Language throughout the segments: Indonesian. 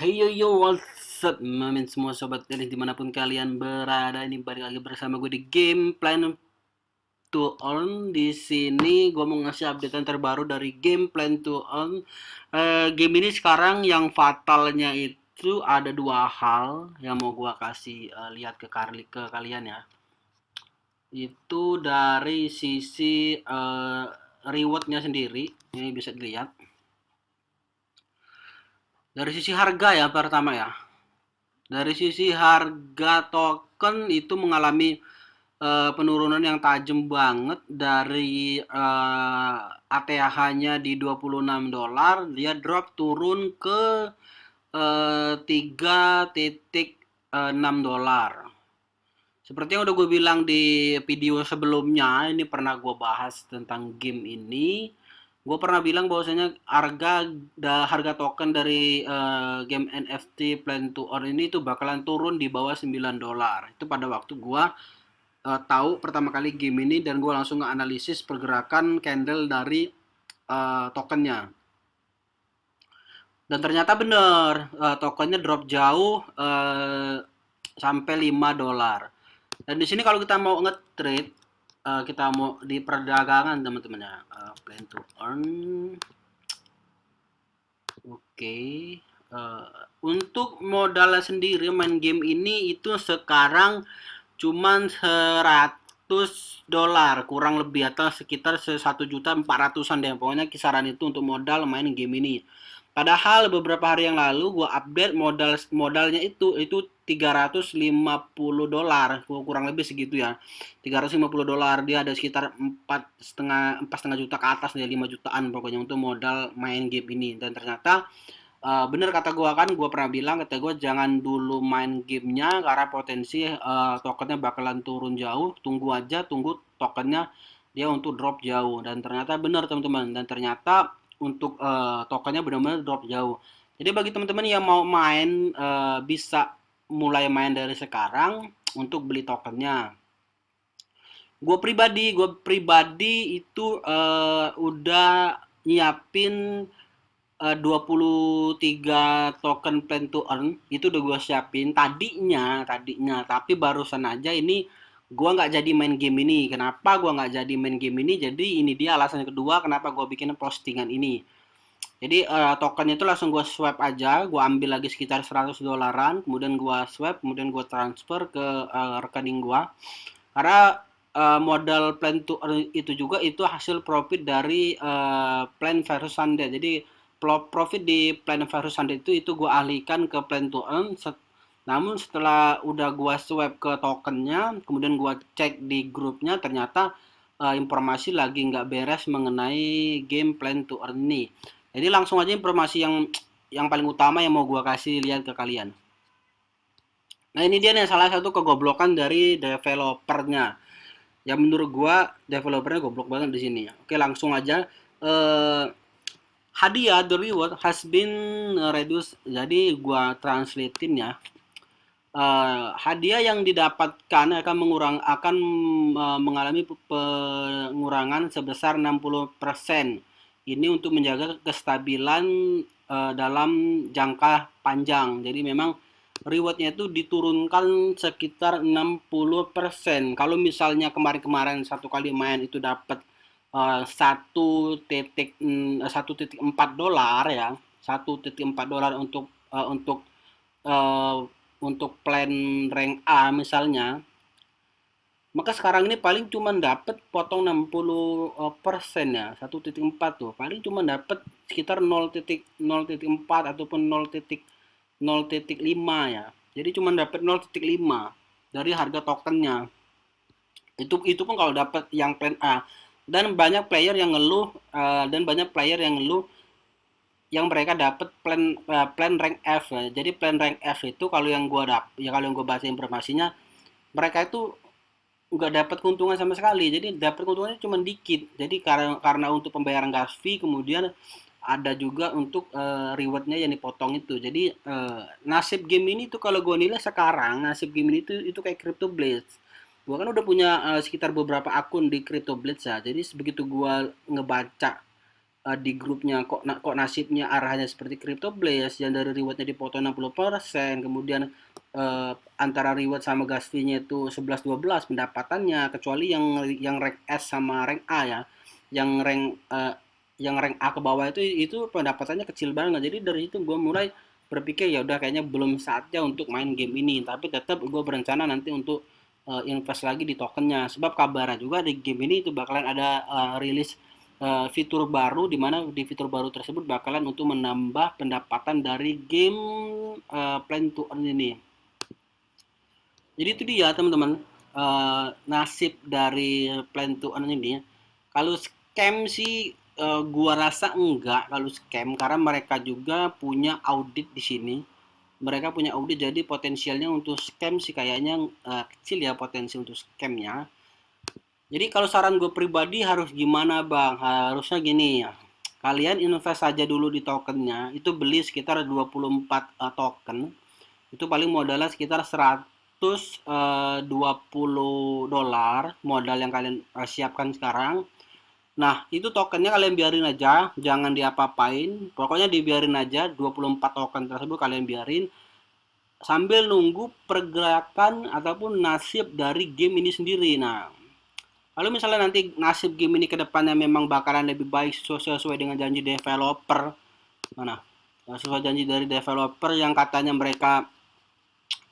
Hey yo yo, what's up, mamin semua sobat tenis dimanapun kalian berada. Ini balik lagi bersama gue di game Plan to Earn. Di sini gue mau ngasih updatean terbaru dari game Plan to Earn. Game ini sekarang yang fatalnya itu ada dua hal yang mau gue kasih lihat ke kalian ya. Itu dari sisi rewardnya sendiri, ini bisa dilihat. Dari sisi harga ya pertama ya. Dari sisi harga token itu mengalami penurunan yang tajam banget dari ATH-nya di $26, dia drop turun ke 3,6 dolar. Seperti yang udah gue bilang di video sebelumnya, ini pernah gue bahas tentang game ini. Gue pernah bilang bahwasanya harga token dari game NFT Plan to Earn ini itu bakalan turun di bawah $9. Itu pada waktu gue tahu pertama kali game ini dan gue langsung nge-analisis pergerakan candle dari tokennya. Dan ternyata bener, tokennya drop jauh sampai $5. Dan di sini kalau kita mau nge-trade, kita mau di perdagangan teman-teman ya, Plan to Earn. Oke. Untuk modalnya sendiri main game ini itu sekarang cuman $100 kurang lebih, atau sekitar 1.400.000 deh, pokoknya kisaran itu untuk modal main game ini. Padahal beberapa hari yang lalu gue update modalnya itu $350, kurang lebih segitu ya. $350, dia ada sekitar 4,5 juta ke atas ya, 5 jutaan pokoknya untuk modal main game ini. Dan ternyata bener kata gue, kan gue pernah bilang, kata gue jangan dulu main gamenya karena potensi tokennya bakalan turun jauh. Tunggu aja, tunggu tokennya dia untuk drop jauh. Dan ternyata bener teman-teman, dan ternyata untuk tokennya benar-benar drop jauh. Jadi bagi teman-teman yang mau main, bisa mulai main dari sekarang untuk beli tokennya. Gue pribadi itu udah nyiapin 23 token Plan to Earn. Itu udah gue siapin tadinya, tapi barusan aja ini gue nggak jadi main game ini. Kenapa gue nggak jadi main game ini? Jadi ini dia alasan kedua kenapa gue bikin postingan ini. Jadi tokennya itu langsung gue swap aja, gue ambil lagi sekitar $100, kemudian gue swap, kemudian gue transfer ke rekening gue. Karena modal Plan to Earn itu juga itu hasil profit dari Plan versus Sunday. Jadi profit di Plan versus Sunday itu gue alihkan ke Plan to Earn. Namun setelah udah gue swap ke tokennya, kemudian gue cek di grupnya, ternyata informasi lagi nggak beres mengenai game Plan to Earn ini. Jadi langsung aja informasi yang paling utama yang mau gue kasih lihat ke kalian. Nah ini dia nih salah satu kegoblokan dari developernya. Ya menurut gua developernya goblok banget di sini ya. Oke, langsung aja. Eh, Hadiah the reward has been reduced. Jadi gua translatein ya. Hadiah yang didapatkan akan mengalami pengurangan sebesar 60%. Ini untuk menjaga kestabilan dalam jangka panjang. Jadi memang rewardnya itu diturunkan sekitar 60%. Kalau misalnya kemarin-kemarin satu kali main itu dapat 1,4 dolar ya, $1,4 eh, untuk plan rank A misalnya, maka sekarang ini paling cuma dapat potong 60% ya, 1,4 tuh paling cuma dapat sekitar 0,4 ataupun 0,5 ya. Jadi cuma dapat 0,5 dari harga tokennya. Itu pun kalau dapat yang plan A. Dan banyak player yang ngeluh yang mereka dapat plan rank F ya. Jadi plan rank F itu kalau yang gue baca informasinya, mereka itu nggak dapat keuntungan sama sekali. Jadi dapat keuntungannya cuma dikit. Jadi karena untuk pembayaran gas fee, kemudian ada juga untuk rewardnya yang dipotong itu. Jadi nasib game ini tuh kalau gue nilai sekarang, nasib game ini tuh itu kayak Crypto Blades. Gue kan udah punya sekitar beberapa akun di Crypto Blades ya. Jadi begitu gue ngebaca di grupnya kok nasibnya arahnya seperti Crypto Blaze yang dari rewardnya dipotong 60%, kemudian antara reward sama gas fee-nya itu 11-12 pendapatannya, kecuali yang rank S sama rank A ya. Yang rank yang rank A ke bawah itu pendapatannya kecil banget. Jadi dari itu gue mulai berpikir ya udah kayaknya belum saatnya untuk main game ini, tapi tetap gue berencana nanti untuk invest lagi di tokennya. Sebab kabarnya juga di game ini itu bakalan ada rilis fitur baru, di mana di fitur baru tersebut bakalan untuk menambah pendapatan dari game Plan to Earn ini. Jadi itu dia teman-teman, nasib dari Plan to Earn ini. Kalau scam sih gua rasa enggak kalau scam, karena mereka juga punya audit di sini. Mereka punya audit, jadi potensialnya untuk scam sih kayaknya kecil ya potensi untuk scamnya. Jadi kalau saran gue pribadi harus gimana bang? Harusnya gini ya. Kalian invest saja dulu di tokennya. Itu beli sekitar 24 token. Itu paling modalnya sekitar 120 dolar modal yang kalian siapkan sekarang. Nah, itu tokennya kalian biarin aja, jangan diapa-apain. Pokoknya dibiarin aja 24 token tersebut kalian biarin sambil nunggu pergerakan ataupun nasib dari game ini sendiri. Nah, kalau misalnya nanti nasib game ini ke depannya memang bakalan lebih baik sesuai dengan janji developer, mana? Sesuai janji dari developer yang katanya mereka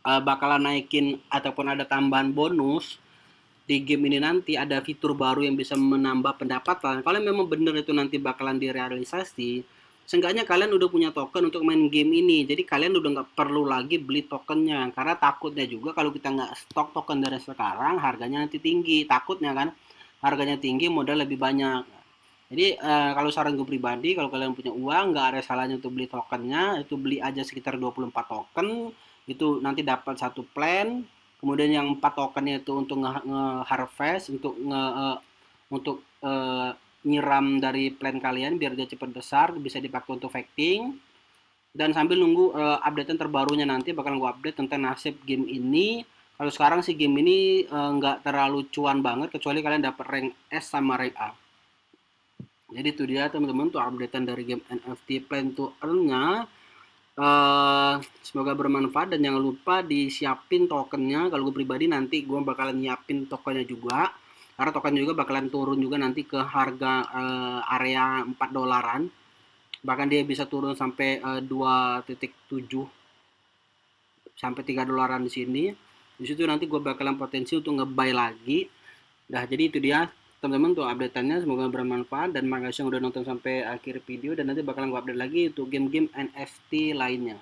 bakalan naikin ataupun ada tambahan bonus di game ini, nanti ada fitur baru yang bisa menambah pendapatan. Kalau memang benar itu nanti bakalan direalisasi, seenggaknya kalian udah punya token untuk main game ini. Jadi kalian udah nggak perlu lagi beli tokennya, karena takutnya juga kalau kita nggak stok token dari sekarang harganya nanti tinggi. Takutnya kan harganya tinggi, modal lebih banyak. Jadi kalau saran gue pribadi, kalau kalian punya uang nggak ada salahnya untuk beli tokennya. Itu beli aja sekitar 24 token, itu nanti dapat satu plan. Kemudian yang 4 tokennya itu untuk nge-harvest, untuk nyiram dari plan kalian biar dia cepat besar, bisa dipakai untuk facting. Dan sambil nunggu updatean terbarunya, nanti bakal gue update tentang nasib game ini. Kalau sekarang sih game ini nggak terlalu cuan banget, kecuali kalian dapat rank S sama rank A. Jadi itu dia teman-teman tuh updatean dari game NFT Plan to Earn-nya. Semoga bermanfaat dan jangan lupa disiapin tokennya. Kalau gue pribadi nanti gue bakalan nyiapin tokennya juga, karena token juga bakalan turun juga nanti ke harga area 4 dolaran, bahkan dia bisa turun sampai 2.7 sampai 3 dolaran di sini. Di situ nanti gue bakalan potensi untuk nge-buy lagi. Nah, jadi itu dia teman-teman tuh updateannya, semoga bermanfaat dan makasih yang udah nonton sampai akhir video, dan nanti bakalan gue update lagi untuk game-game NFT lainnya.